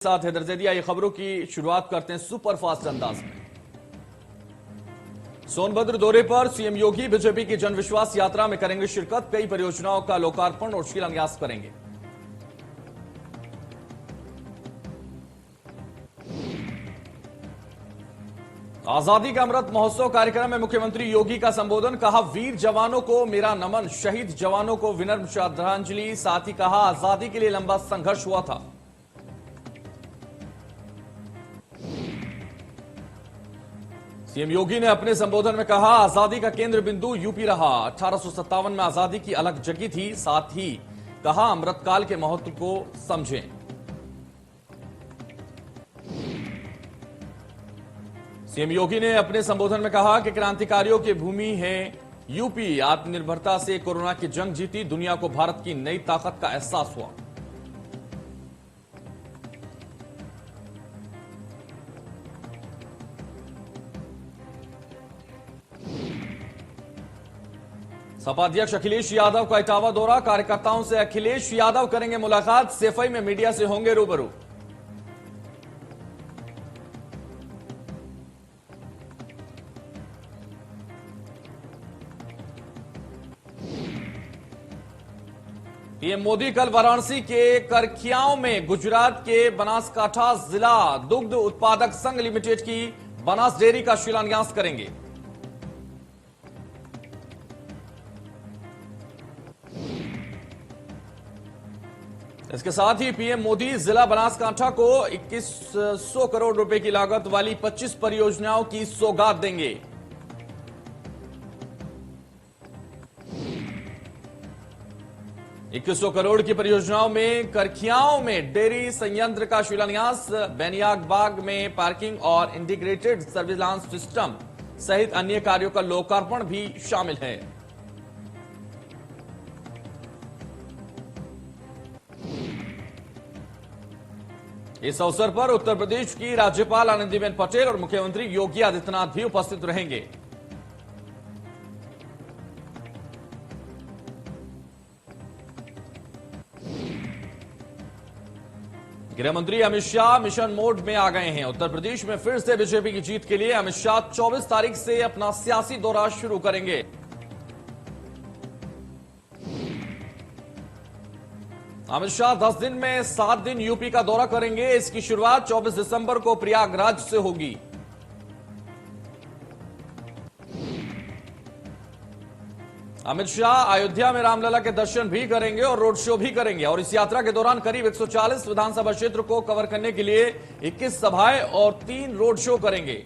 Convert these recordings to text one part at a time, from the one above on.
साथ हैदर जैदी। ये खबरों की शुरुआत करते हैं सुपरफास्ट अंदाज में। सोनभद्र दौरे पर सीएम योगी बीजेपी की जन विश्वास यात्रा में करेंगे शिरकत। कई परियोजनाओं का लोकार्पण और शिलान्यास करेंगे। आजादी का अमृत महोत्सव कार्यक्रम में मुख्यमंत्री योगी का संबोधन। कहा, वीर जवानों को मेरा नमन, शहीद जवानों को विनम्र श्रद्धांजलि। साथ ही कहा, आजादी के लिए लंबा संघर्ष हुआ था। सीएम योगी ने अपने संबोधन में कहा, आजादी का केंद्र बिंदु यूपी रहा। 1857 में आजादी की अलग जगी थी। साथ ही कहा, अमृतकाल के महत्व को समझें। सीएम योगी ने अपने संबोधन में कहा कि क्रांतिकारियों की भूमि है यूपी। आत्मनिर्भरता से कोरोना की जंग जीती। दुनिया को भारत की नई ताकत का एहसास हुआ। सपा अध्यक्ष अखिलेश यादव का इटावा दौरा। कार्यकर्ताओं से अखिलेश यादव करेंगे मुलाकात। सैफई में मीडिया से होंगे रूबरू। पीएम मोदी कल वाराणसी के करखियाओं में गुजरात के बनासकांठा जिला दुग्ध उत्पादक संघ लिमिटेड की बनास डेयरी का शिलान्यास करेंगे। इसके साथ ही पीएम मोदी जिला बनासकांठा को 2100 करोड़ रुपए की लागत वाली 25 परियोजनाओं की सौगात देंगे। इक्कीस करोड़ की परियोजनाओं में करखियाओं में डेयरी संयंत्र का शिलान्यास, बेनियाग बाग में पार्किंग और इंटीग्रेटेड सर्विलांस सिस्टम सहित अन्य कार्यों का लोकार्पण भी शामिल है। इस अवसर पर उत्तर प्रदेश की राज्यपाल आनंदीबेन पटेल और मुख्यमंत्री योगी आदित्यनाथ भी उपस्थित रहेंगे। गृह मंत्री अमित शाह मिशन मोड में आ गए हैं। उत्तर प्रदेश में फिर से बीजेपी की जीत के लिए अमित शाह 24 तारीख से अपना सियासी दौरा शुरू करेंगे। अमित शाह 10 दिन में 7 दिन यूपी का दौरा करेंगे। इसकी शुरुआत 24 दिसंबर को प्रयागराज से होगी। अमित शाह अयोध्या में रामलला के दर्शन भी करेंगे और रोड शो भी करेंगे। और इस यात्रा के दौरान करीब 140 विधानसभा क्षेत्र को कवर करने के लिए 21 सभाएं और 3 रोड शो करेंगे।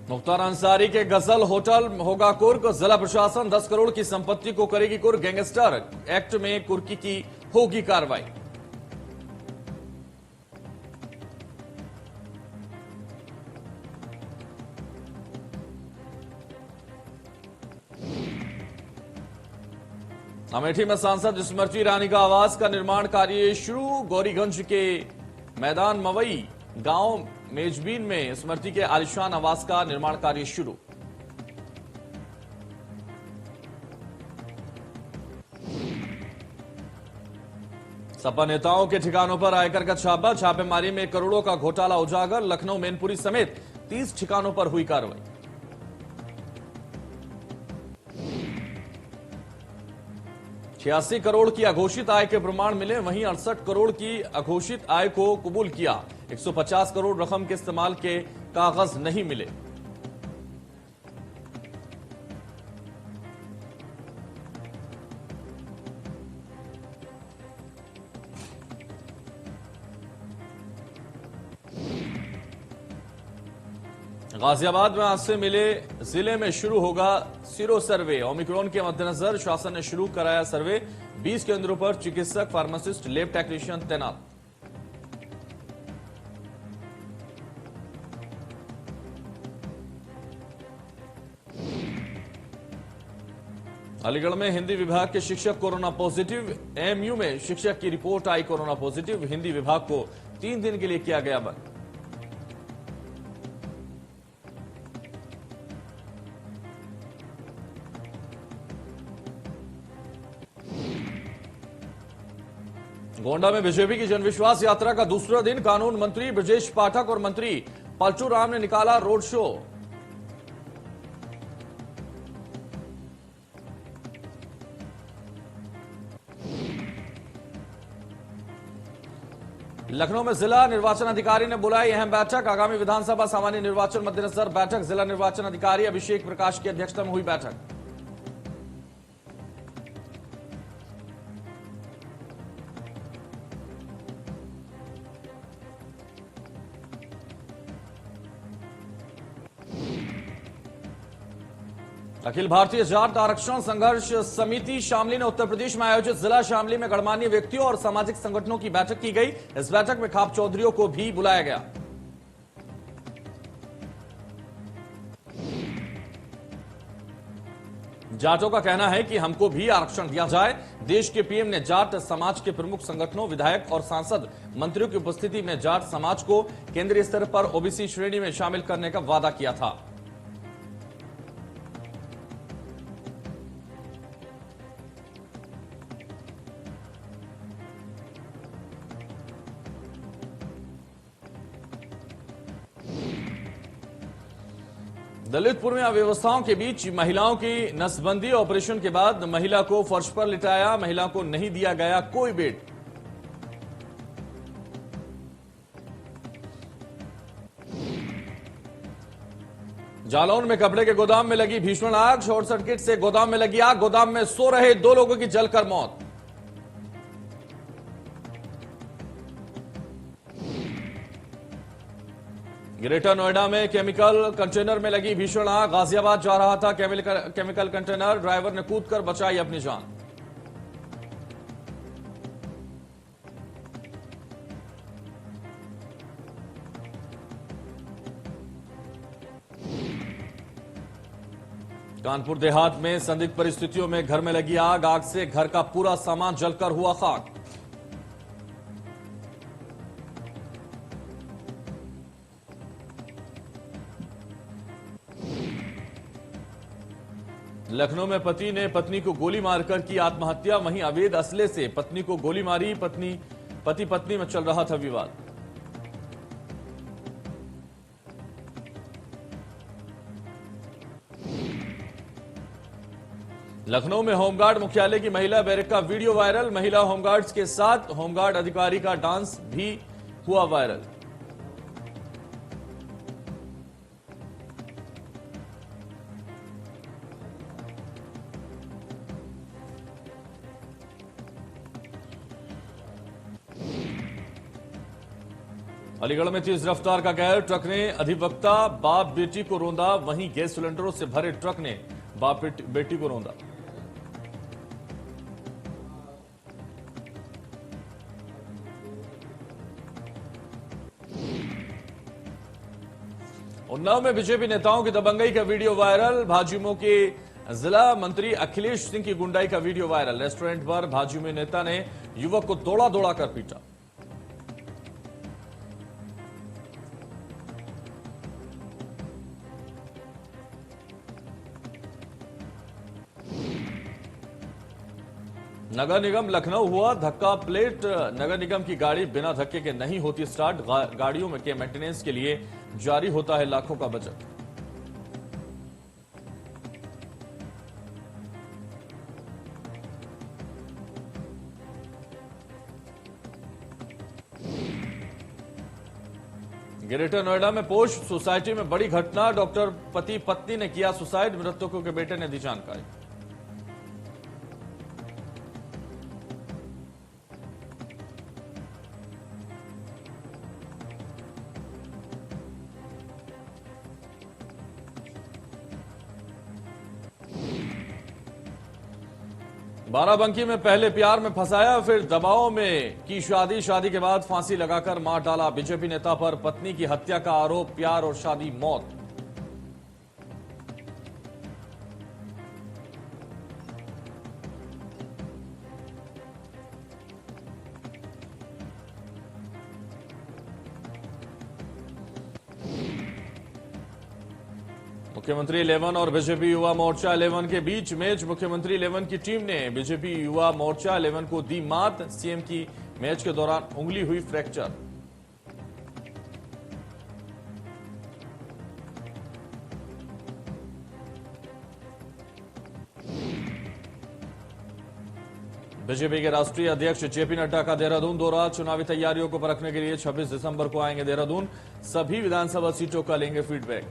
मुख्तार अंसारी के गजल होटल होगा कुर्क। जिला प्रशासन 10 करोड़ की संपत्ति को करेगी कुर्क। गैंगस्टर एक्ट में कुर्की की होगी कार्रवाई। अमेठी में सांसद स्मृति ईरानी का आवास का निर्माण कार्य शुरू। गौरीगंज के मैदान मवई गांव मेजबीन में स्मृति के आलिशान आवास का निर्माण कार्य शुरू। सपा नेताओं के ठिकानों पर आयकर का छापा। छापेमारी में करोड़ों का घोटाला उजागर। लखनऊ मैनपुरी समेत 30 ठिकानों पर हुई कार्रवाई। छियासी करोड़ की अघोषित आय के प्रमाण मिले। वहीं 68 करोड़ की अघोषित आय को कबूल किया। 150 करोड़ रकम के इस्तेमाल के कागज नहीं मिले। गाजियाबाद में आज से मिले जिले में शुरू होगा सीरो सर्वे। ओमिक्रॉन के मद्देनजर शासन ने शुरू कराया सर्वे। 20 केंद्रों पर चिकित्सक, फार्मासिस्ट, लैब टेक्नीशियन तैनात। अलीगढ़ में हिंदी विभाग के शिक्षक कोरोना पॉजिटिव। एमयू में शिक्षक की रिपोर्ट आई कोरोना पॉजिटिव। हिंदी विभाग को 3 दिन के लिए किया गया बंद। गोंडा में बीजेपी की जनविश्वास यात्रा का दूसरा दिन कानून मंत्री ब्रजेश पाठक और मंत्री पलटू राम ने निकाला रोड शो। लखनऊ में जिला निर्वाचन अधिकारी ने बुलाई अहम बैठक। आगामी विधानसभा सामान्य निर्वाचन मद्देनजर बैठक। जिला निर्वाचन अधिकारी अभिषेक प्रकाश की अध्यक्षता में हुई बैठक। अखिल भारतीय जाट आरक्षण संघर्ष समिति शामली ने उत्तर प्रदेश में आयोजित जिला शामली में गणमान्य व्यक्तियों और सामाजिक संगठनों की बैठक की गई। इस बैठक में खाप चौधरियों को भी बुलाया गया। जाटों का कहना है कि हमको भी आरक्षण दिया जाए। देश के पीएम ने जाट समाज के प्रमुख संगठनों, विधायक और सांसद मंत्रियों की उपस्थिति में जाट समाज को केंद्रीय स्तर पर ओबीसी श्रेणी में शामिल करने का वादा किया था। दलितपुर में अव्यवस्थाओं के बीच महिलाओं की नसबंदी ऑपरेशन के बाद महिला को फर्श पर लिटाया। महिला को नहीं दिया गया कोई बेड। जालौन में कपड़े के गोदाम में लगी भीषण आग। शॉर्ट सर्किट से गोदाम में लगी आग। गोदाम में सो रहे 2 लोगों की जलकर मौत। ग्रेटर नोएडा में केमिकल कंटेनर में लगी भीषण आग। गाजियाबाद जा रहा था केमिकल कंटेनर। ड्राइवर ने कूदकर बचाई अपनी जान। कानपुर देहात में संदिग्ध परिस्थितियों में घर में लगी आग। आग से घर का पूरा सामान जलकर हुआ खाक। लखनऊ में पति ने पत्नी को गोली मारकर की आत्महत्या। वहीं अवैध असले से पत्नी को गोली मारी। पति पत्नी में चल रहा था विवाद। लखनऊ में होमगार्ड मुख्यालय की महिला बैरक का वीडियो वायरल। महिला होमगार्ड्स के साथ होमगार्ड अधिकारी का डांस भी हुआ वायरल। अलीगढ़ में तेज रफ्तार का कहर। ट्रक ने अधिवक्ता बाप बेटी को रौंदा। वहीं गैस सिलेंडरों से भरे ट्रक ने बाप बेटी को रौंदा। उन्नाव में बीजेपी नेताओं की दबंगई का वीडियो वायरल। भाजयुमो के जिला मंत्री अखिलेश सिंह की गुंडाई का वीडियो वायरल। रेस्टोरेंट पर भाजयुमो नेता ने युवक को दौड़ा दौड़ा कर पीटा। नगर निगम लखनऊ हुआ धक्का प्लेट। नगर निगम की गाड़ी बिना धक्के के नहीं होती स्टार्ट। गाड़ियों में के मेंटेनेंस के लिए जारी होता है लाखों का बजट। ग्रेटर नोएडा में पोस्ट सोसाइटी में बड़ी घटना। डॉक्टर पति पत्नी ने किया सुसाइड। मृतकों के बेटे ने दी जानकारी। बाराबंकी में पहले प्यार में फंसाया, फिर दबाव में की शादी। शादी के बाद फांसी लगाकर मार डाला। बीजेपी नेता पर पत्नी की हत्या का आरोप। प्यार और शादी मौत। मुख्यमंत्री 11 और बीजेपी युवा मोर्चा 11 के बीच मैच। मुख्यमंत्री 11 की टीम ने बीजेपी युवा मोर्चा 11 को दी मात। सीएम की मैच के दौरान उंगली हुई फ्रैक्चर। बीजेपी के राष्ट्रीय अध्यक्ष जेपी नड्डा का देहरादून दौरा। चुनावी तैयारियों को परखने के लिए 26 दिसंबर को आएंगे देहरादून। सभी विधानसभा सीटों का लेंगे फीडबैक।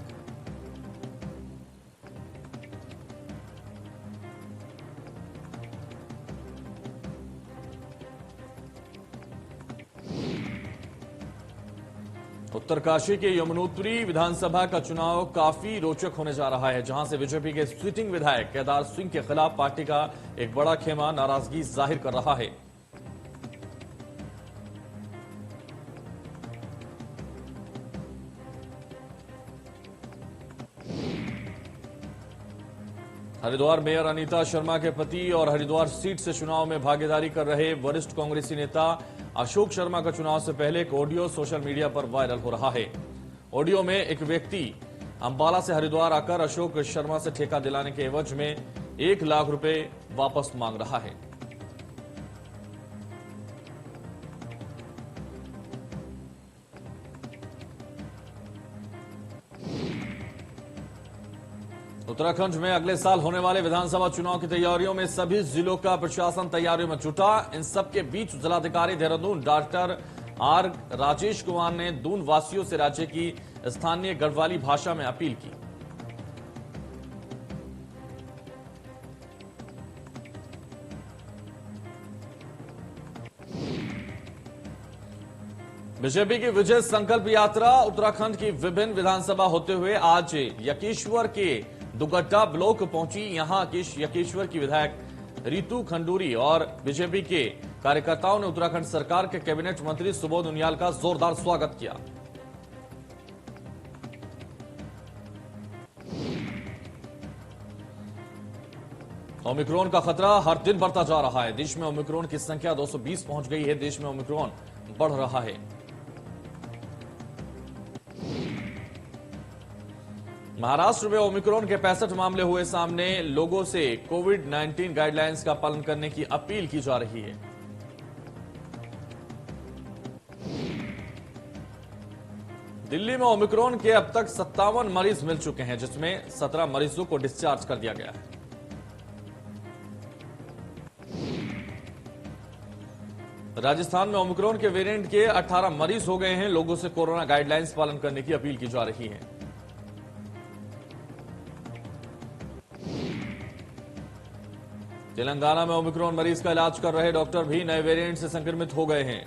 उत्तरकाशी के यमुनोत्री विधानसभा का चुनाव काफी रोचक होने जा रहा है, जहां से बीजेपी के सिटिंग विधायक केदार सिंह के खिलाफ पार्टी का एक बड़ा खेमा नाराजगी जाहिर कर रहा है। हरिद्वार मेयर अनीता शर्मा के पति और हरिद्वार सीट से चुनाव में भागीदारी कर रहे वरिष्ठ कांग्रेसी नेता अशोक शर्मा का चुनाव से पहले एक ऑडियो सोशल मीडिया पर वायरल हो रहा है। ऑडियो में एक व्यक्ति अंबाला से हरिद्वार आकर अशोक शर्मा से ठेका दिलाने के एवज में 1 लाख रुपए वापस मांग रहा है। उत्तराखंड में अगले साल होने वाले विधानसभा चुनाव की तैयारियों में सभी जिलों का प्रशासन तैयारियों में जुटा। इन सबके बीच जिलाधिकारी देहरादून डॉक्टर आर राजेश कुमार ने दून वासियों से राज्य की स्थानीय गढ़वाली भाषा में अपील की। बीजेपी की विजय संकल्प यात्रा उत्तराखंड की विभिन्न विधानसभा होते हुए आज यकेश्वर के दुगड्डा ब्लॉक पहुंची। यहां यकेश्वर की विधायक रितु खंडूरी और बीजेपी के कार्यकर्ताओं ने उत्तराखंड सरकार के कैबिनेट मंत्री सुबोध उनियाल का जोरदार स्वागत किया। ओमिक्रॉन का खतरा हर दिन बढ़ता जा रहा है। देश में ओमिक्रॉन की संख्या 220 पहुंच गई है। देश में ओमिक्रॉन बढ़ रहा है। महाराष्ट्र में ओमिक्रॉन के 65 मामले हुए सामने। लोगों से कोविड-19 गाइडलाइंस का पालन करने की अपील की जा रही है। दिल्ली में ओमिक्रॉन के अब तक 57 मरीज मिल चुके हैं, जिसमें 17 मरीजों को डिस्चार्ज कर दिया गया है। राजस्थान में ओमिक्रॉन के वेरिएंट के 18 मरीज हो गए हैं। लोगों से कोरोना गाइडलाइंस पालन करने की अपील की जा रही है। तेलंगाना में ओमिक्रॉन मरीज का इलाज कर रहे डॉक्टर भी नए वेरिएंट से संक्रमित हो गए हैं।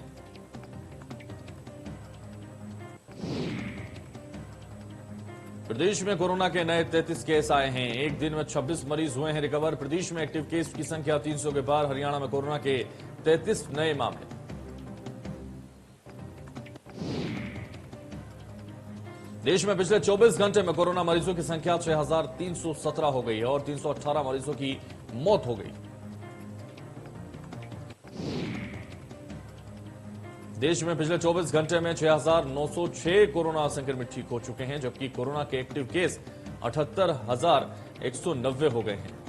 प्रदेश में कोरोना के नए 33 केस आए हैं। एक दिन में 26 मरीज हुए हैं रिकवर। प्रदेश में एक्टिव केस की संख्या 300 के पार। हरियाणा में कोरोना के 33 नए मामले। देश में पिछले 24 घंटे में कोरोना मरीजों की संख्या 6317 हो गई है और 318 मरीजों की मौत हो गई। देश में पिछले 24 घंटे में 6906 कोरोना संक्रमित ठीक हो चुके हैं, जबकि कोरोना के एक्टिव केस 78,190 हो गए हैं।